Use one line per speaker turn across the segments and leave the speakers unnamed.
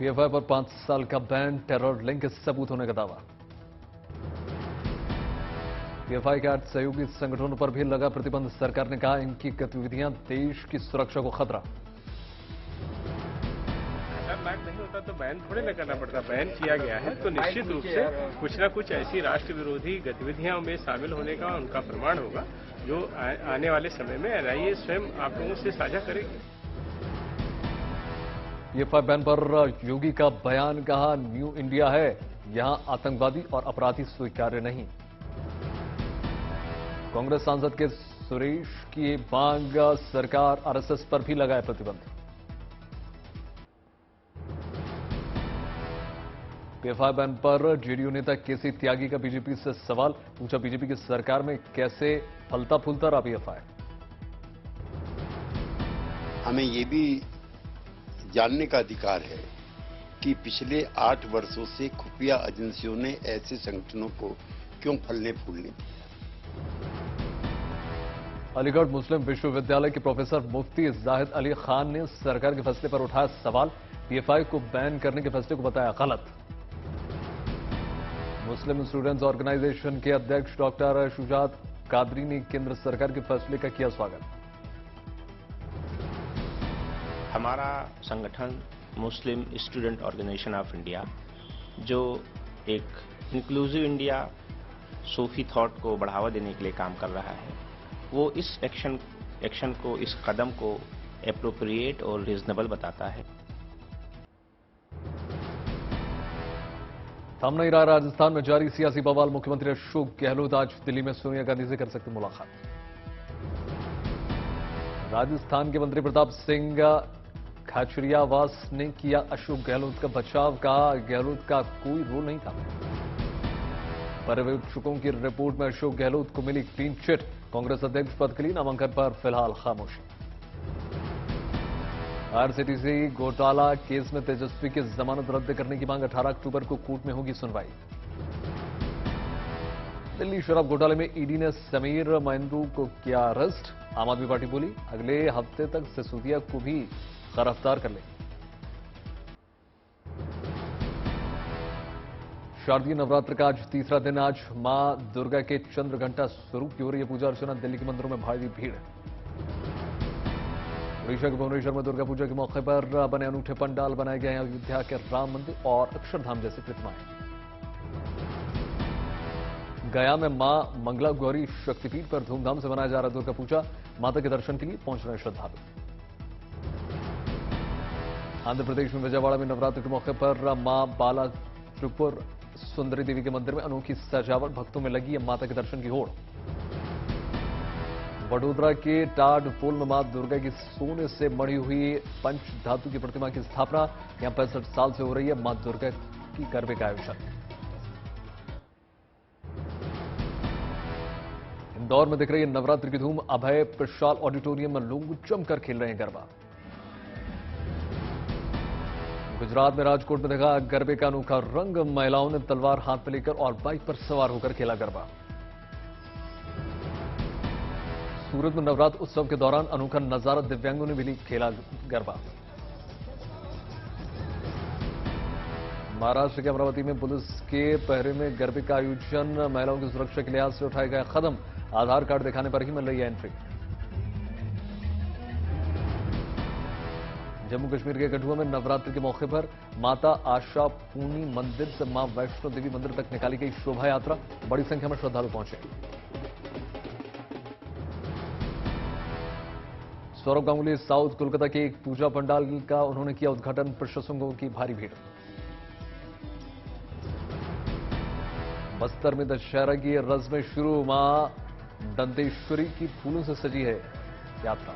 PFI पर 5 साल का बैन, टेरर लिंक के सबूत होने का दावा। पीएफआई के 8 सहयोगी संगठनों पर भी लगा प्रतिबंध। सरकार ने कहा इनकी गतिविधियां देश की सुरक्षा को खतरा।
अगर लाग नहीं होता तो बैन थोड़े न करना पड़ता। बैन किया गया है तो निश्चित रूप से कुछ न कुछ ऐसी राष्ट्र विरोधी गतिविधियों में शामिल होने का उनका प्रमाण होगा, जो आने वाले समय में एनआईए स्वयं आप लोगों से साझा करेगी।
पीएफआई बैन पर योगी का बयान, कहा न्यू इंडिया है, यहां आतंकवादी और अपराधी स्वीकार्य नहीं। कांग्रेस सांसद के सुरेश की मांग, सरकार आरएसएस पर भी लगाए प्रतिबंध। पीएफआई बैन पर जेडीयू नेता केसी त्यागी का बीजेपी से सवाल, पूछा बीजेपी की सरकार में कैसे फलता फूलता रहा पीएफआई।
हमें ये भी जानने का अधिकार है कि पिछले 8 वर्षों से खुफिया एजेंसियों ने ऐसे संगठनों को क्यों फलने फूलने दिया।
अलीगढ़ मुस्लिम विश्वविद्यालय के प्रोफेसर मुफ्ती जाहिद अली खान ने सरकार के फैसले पर उठाया सवाल, पीएफआई को बैन करने के फैसले को बताया गलत। मुस्लिम स्टूडेंट्स ऑर्गेनाइजेशन के अध्यक्ष डॉक्टर शुजात कादरी ने केंद्र सरकार के फैसले का किया स्वागत।
हमारा संगठन मुस्लिम स्टूडेंट ऑर्गेनाइजेशन ऑफ इंडिया, जो एक इंक्लूसिव इंडिया सूफी थॉट को बढ़ावा देने के लिए काम कर रहा है, वो इस एक्शन को, इस कदम को एप्रोप्रिएट और रीजनेबल बताता है।
थम नहीं रहा राजस्थान में जारी सियासी बवाल, मुख्यमंत्री अशोक गहलोत आज दिल्ली में सोनिया गांधी से कर सकते मुलाकात। राजस्थान के मंत्री प्रताप सिंह खाचरियावास ने किया अशोक गहलोत का बचाव, कहा गहलोत का कोई रोल नहीं था। पर्यवेक्षकों की रिपोर्ट में अशोक गहलोत को मिली क्लीन चिट, कांग्रेस अध्यक्ष पद के लिए नामांकन पर फिलहाल खामोशी। आरसीटीसी घोटाला केस में तेजस्वी की जमानत रद्द करने की मांग, 18 अक्टूबर को कोर्ट में होगी सुनवाई। दिल्ली शराब घोटाले में ईडी ने समीर महेंद्रू को किया अरेस्ट, आम आदमी पार्टी बोली अगले हफ्ते तक सिसोदिया को भी गिरफ्तार कर ले। शारदीय नवरात्र का आज तीसरा दिन, आज मां दुर्गा के चंद्र घंटा स्वरूप की हो रही है पूजा अर्चना, दिल्ली के मंदिरों में भारी भीड़। उड़ीसा के भुवनेश्वर में दुर्गा पूजा के मौके पर बने अनूठे पंडाल बनाए गए हैं, अयोध्या के राम मंदिर और अक्षरधाम जैसी प्रतिमाएं। गया में मां मंगला गौरी शक्तिपीठ पर धूमधाम से मनाया जा रहा दुर्गा पूजा, माता के दर्शन के लिए पहुंच रहे श्रद्धालु। आंध्र प्रदेश में विजयवाड़ा में नवरात्र के मौके पर मां बाला त्रिपुर सुंदरी देवी के मंदिर में अनोखी सजावट, भक्तों में लगी है माता के दर्शन की होड़। वडोदरा के टाड पोल में मां दुर्गा की सोने से मढ़ी हुई पंच धातु की प्रतिमा की स्थापना, यहां 65 साल से हो रही है मां दुर्गा की गरबे का आयोजन। इंदौर में दिख रही है नवरात्र की धूम, अभय प्रशाल ऑडिटोरियम में लोग जमकर खेल रहे हैं गरबा। गुजरात में राजकोट में देखा गरबे का अनोखा रंग, महिलाओं ने तलवार हाथ में लेकर और बाइक पर सवार होकर खेला गरबा। सूरत में नवरात्र उत्सव के दौरान अनोखा नजारा, दिव्यांगों ने भी खेला गरबा। महाराष्ट्र के अमरावती में पुलिस के पहरे में गरबे का आयोजन, महिलाओं की सुरक्षा के लिहाज से उठाए गए कदम, आधार कार्ड दिखाने पर ही मिल रही है एंट्री। जम्मू कश्मीर के कठुआ में नवरात्र के मौके पर माता आशा पूनी मंदिर से मां वैष्णो देवी मंदिर तक निकाली गई शोभा यात्रा, बड़ी संख्या में श्रद्धालु पहुंचे। सौरभ गांगुली साउथ कोलकाता के एक पूजा पंडाल का उन्होंने किया उद्घाटन, प्रशंसकों की भारी भीड़। बस्तर में दशहरा की रस्में शुरू, मां दंतेश्वरी की फूलों से सजी है यात्रा।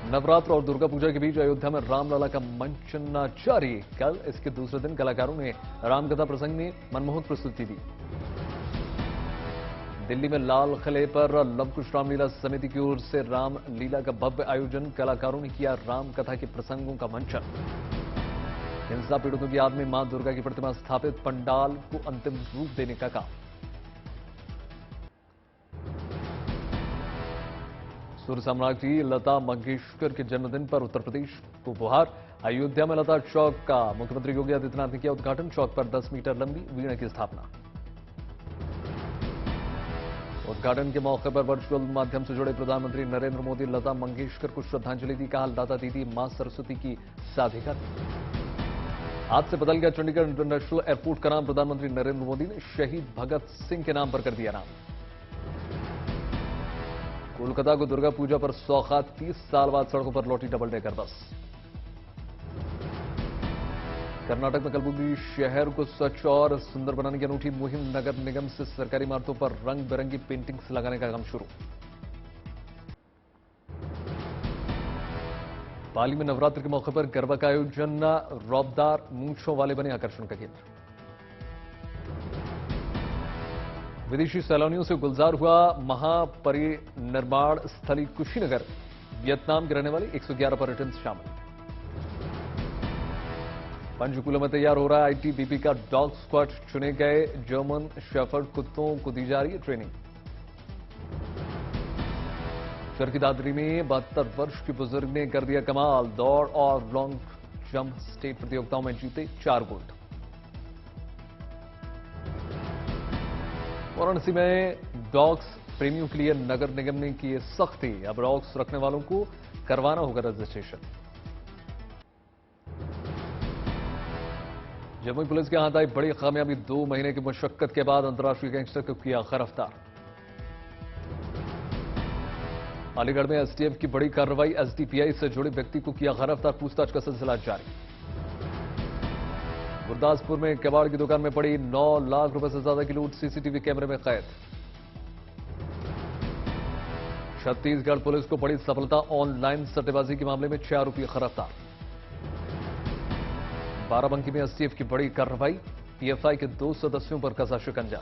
नवरात्र और दुर्गा पूजा के बीच अयोध्या में रामलला का मंचन जारी, कल इसके दूसरे दिन कलाकारों ने रामकथा प्रसंग में मनमोहक प्रस्तुति दी। दिल्ली में लाल किले पर लवकुश रामलीला समिति की ओर से रामलीला का भव्य आयोजन, कलाकारों ने किया रामकथा के प्रसंगों का मंचन। हिंसा पीड़ितों की याद में मां दुर्गा की प्रतिमा स्थापित, पंडाल को अंतिम रूप देने का काम। सूर्य सम्राट जी लता मंगेशकर के जन्मदिन पर उत्तर प्रदेश को उपहार। अयोध्या में लता चौक का मुख्यमंत्री योगी आदित्यनाथ ने किया उद्घाटन। चौक पर 10 मीटर लंबी वीणा की स्थापना। उद्घाटन के मौके पर वर्चुअल माध्यम से जुड़े प्रधानमंत्री नरेंद्र मोदी लता मंगेशकर को श्रद्धांजलि दी। कहा, लता दीदी मां सरस्वती की साधिका थी। आज से बदल गया चंडीगढ़ इंटरनेशनल एयरपोर्ट का नाम। प्रधानमंत्री नरेंद्र मोदी ने शहीद भगत सिंह के नाम पर कर दिया नाम। कोलकाता को दुर्गा पूजा पर सौगात। 30 साल बाद सड़कों पर लौटी डबल डेकर बस। कर्नाटक में कलबुर्गी शहर को स्वच्छ और सुंदर बनाने की अनूठी मुहिम। नगर निगम से सरकारी इमारतों पर रंग बिरंगी पेंटिंग्स लगाने का काम शुरू। पाली में नवरात्र के मौके पर गरबा का आयोजन। रौबदार मूंछों वाले बने आकर्षण का केंद्र। विदेशी सैलानियों से गुलजार हुआ महापरिनिर्वाण स्थली कुशीनगर। वियतनाम के रहने वाले 111 पर्यटन शामिल। पंचकूला में तैयार हो रहा है आईटीबीपी का डॉग स्क्वाड। चुने गए जर्मन शेफर्ड कुत्तों को दी जा रही है ट्रेनिंग। चरखी दादरी में 72 वर्ष के बुजुर्ग ने कर दिया कमाल। दौड़ और लॉन्ग जंप स्टेट प्रतियोगिताओं में जीते 4 गोल्ड। वाराणसी में डॉग्स प्रेमियों के लिए नगर निगम ने की सख्ती। अब डॉग्स रखने वालों को करवाना होगा रजिस्ट्रेशन। जमुई पुलिस के हाथ आई बड़ी कामयाबी। 2 महीने की मशक्कत के बाद अंतर्राष्ट्रीय गैंगस्टर को किया गिरफ्तार। अलीगढ़ में एसटीएफ की बड़ी कार्रवाई। एसडीपीआई से जुड़े व्यक्ति को किया गिरफ्तार। पूछताछ का सिलसिला जारी। गुरदासपुर में कबाड़ की दुकान में पड़ी 9 लाख रुपए से ज्यादा की लूट। सीसीटीवी कैमरे में कैद। छत्तीसगढ़ पुलिस को बड़ी सफलता। ऑनलाइन सट्टेबाजी के मामले में 6 आरोपी गिरफ्तार। बाराबंकी में एसटीएफ की बड़ी कार्रवाई। पीएफआई के 2 सदस्यों पर कसा शिकंजा।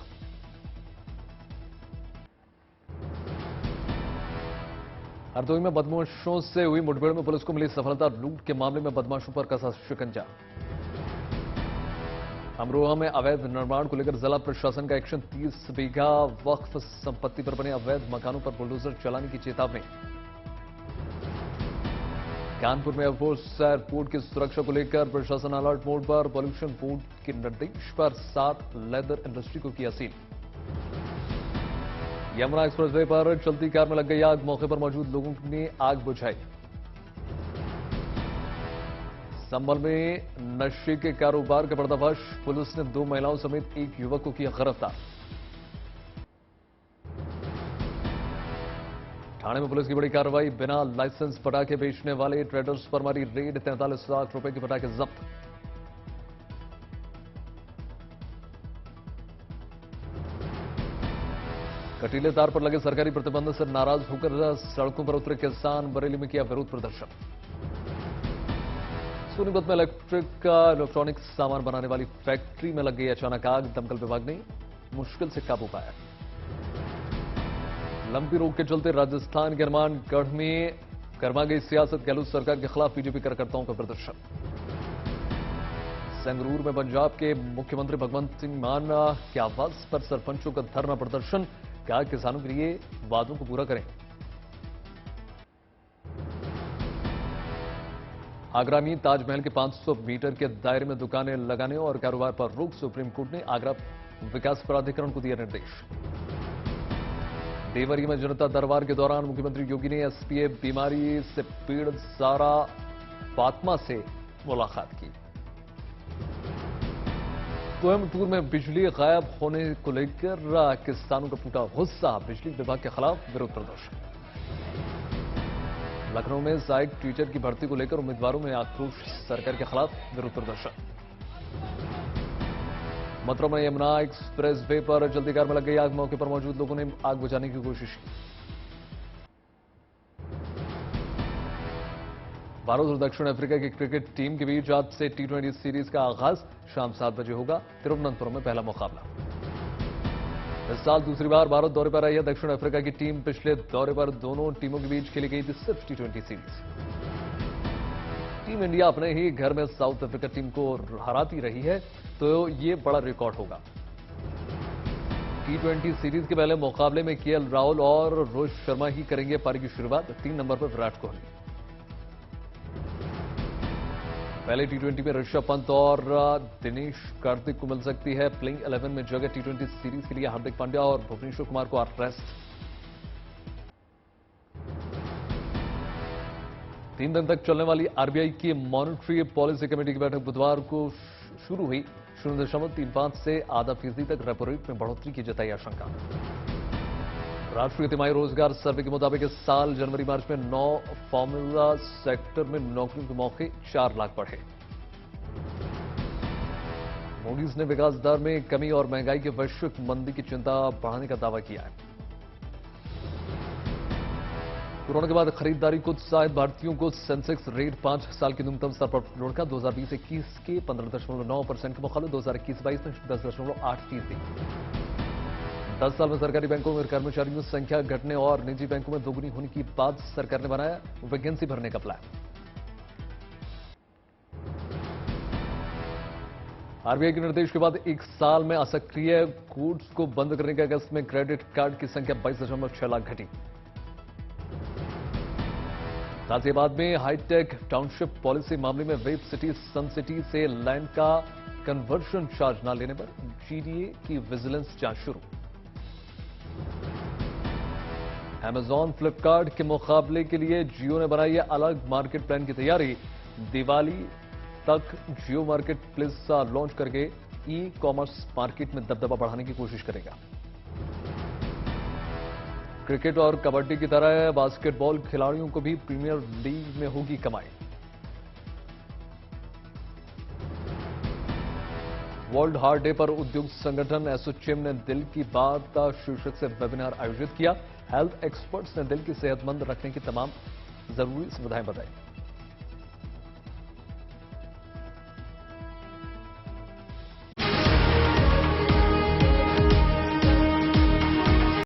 हरदोई में बदमाशों से हुई मुठभेड़ में पुलिस को मिली सफलता। लूट के मामले में बदमाशों पर कसा शिकंजा। अमरोहा में अवैध निर्माण को लेकर जिला प्रशासन का एक्शन। 30 बीघा वक्फ संपत्ति पर बने अवैध मकानों पर बुलडोजर चलाने की चेतावनी। कानपुर में एयरपोर्ट की सुरक्षा को लेकर प्रशासन अलर्ट मोड पर। पॉल्यूशन बोर्ड के निर्देश पर 7 लेदर इंडस्ट्री को किया सील। यमुना एक्सप्रेसवे पर चलती कार में लग गई आग। मौके पर मौजूद लोगों ने आग बुझाई। संभल में नशे के कारोबार का पर्दाफाश। पुलिस ने 2 महिलाओं समेत 1 युवक को किया गिरफ्तार। ठाणे में पुलिस की बड़ी कार्रवाई। बिना लाइसेंस पटाखे बेचने वाले ट्रेडर्स पर मारी रेड। 43 लाख रुपए के पटाखे जब्त। कटीले तार पर लगे सरकारी प्रतिबंध से नाराज होकर सड़कों पर उतरे किसान। बरेली में किया विरोध प्रदर्शन। सोनीपत में इलेक्ट्रॉनिक्स सामान बनाने वाली फैक्ट्री में लग गई अचानक आग। दमकल विभाग ने मुश्किल से काबू पाया। लंबी रोक के चलते राजस्थान के हनुमानगढ़ में गरमा गई सियासत। गहलोत सरकार के खिलाफ बीजेपी कार्यकर्ताओं का प्रदर्शन। संगरूर में पंजाब के मुख्यमंत्री भगवंत सिंह मान के आवास पर सरपंचों का धरना प्रदर्शन। कहा, किसानों के लिए वादों को पूरा करें। आगरा में ताजमहल के 500 मीटर के दायरे में दुकानें लगाने और कारोबार पर रोक। सुप्रीम कोर्ट ने आगरा विकास प्राधिकरण को दिया निर्देश। देवरी में जनता दरबार के दौरान मुख्यमंत्री योगी ने एसपीए बीमारी से पीड़ित सारा फातिमा से मुलाकात की। कोयम्बटूर में बिजली गायब होने को लेकर किसानों का फूटा गुस्सा। बिजली विभाग के खिलाफ विरोध प्रदर्शन। लखनऊ में सहायक टीचर की भर्ती को लेकर उम्मीदवारों में आक्रोश। सरकार के खिलाफ विरोध प्रदर्शन। मथुरा में यमुना एक्सप्रेस वे पर चलती कार में लग गई आग। मौके पर मौजूद लोगों ने आग बुझाने की कोशिश की। भारत और दक्षिण अफ्रीका की क्रिकेट टीम के बीच आज से T20 सीरीज का आगाज। शाम 7 बजे होगा तिरुवनंतपुरम में पहला मुकाबला। इस साल दूसरी बार भारत दौरे पर आई है दक्षिण अफ्रीका की टीम। पिछले दौरे पर दोनों टीमों के बीच खेली गई थी सिर्फ T20 सीरीज। टीम इंडिया अपने ही घर में साउथ अफ्रीका टीम को हराती रही है, तो ये बड़ा रिकॉर्ड होगा। T20 सीरीज के पहले मुकाबले में केएल राहुल और रोहित शर्मा ही करेंगे पारी की शुरुआत। 3 नंबर पर विराट कोहली। पहले T20 में ऋषभ पंत और दिनेश कार्तिक को मिल सकती है प्लेइंग 11 में जगह। T20 सीरीज के लिए हार्दिक पांड्या और भुवनेश्वर कुमार को रेस्ट। 3 दिन तक चलने वाली आरबीआई की मॉनेटरी पॉलिसी कमेटी की बैठक बुधवार को शुरू हुई। 0.35 से आधा फीसदी तक रेपो रेट में बढ़ोतरी की जताई आशंका। राष्ट्रीय तिमाही रोजगार सर्वे के मुताबिक इस साल जनवरी मार्च में 9 फॉर्मूला सेक्टर में नौकरियों के मौके 4 लाख बढ़े। मूडीज ने विकास दर में कमी और महंगाई की वैश्विक मंदी की चिंता बढ़ाने का दावा किया है। कोरोना के बाद खरीदारी को उत्साहित भारतीयों को सेंसेक्स रेट 5 साल की न्यूनतम स्तर पर लुढ़का। 2020-21 के 15.9% के मुकाबले 2021-22 में 10.8%। 10 साल में सरकारी बैंकों में कर्मचारियों की संख्या घटने और निजी बैंकों में दोगुनी होने की बात सरकार ने बनाया वैकेंसी भरने का प्लान। आरबीआई के निर्देश के बाद 1 साल में असक्रिय कोड्स को बंद करने के अगस्त में क्रेडिट कार्ड की संख्या 22.6 लाख घटी। गाजियाबाद में हाईटेक टाउनशिप पॉलिसी मामले में वेब सिटी सन सिटी से लैंड का कन्वर्शन चार्ज न लेने पर जीडीए की विजिलेंस जांच शुरू। अमेजॉन फ्लिपकार्ट के मुकाबले के लिए जियो ने बनाई है अलग मार्केट प्लान की तैयारी। दिवाली तक जियो मार्केट प्लेस लॉन्च करके ई कॉमर्स मार्केट में दबदबा बढ़ाने की कोशिश करेगा। क्रिकेट और कबड्डी की तरह बास्केटबॉल खिलाड़ियों को भी प्रीमियर लीग में होगी कमाई। वर्ल्ड हार्ट डे पर उद्योग संगठन एसोचैम ने दिल की बात शीर्षक से वेबिनार आयोजित किया। हेल्थ एक्सपर्ट्स ने दिल की सेहतमंद रखने की तमाम जरूरी सुविधाएं बताई।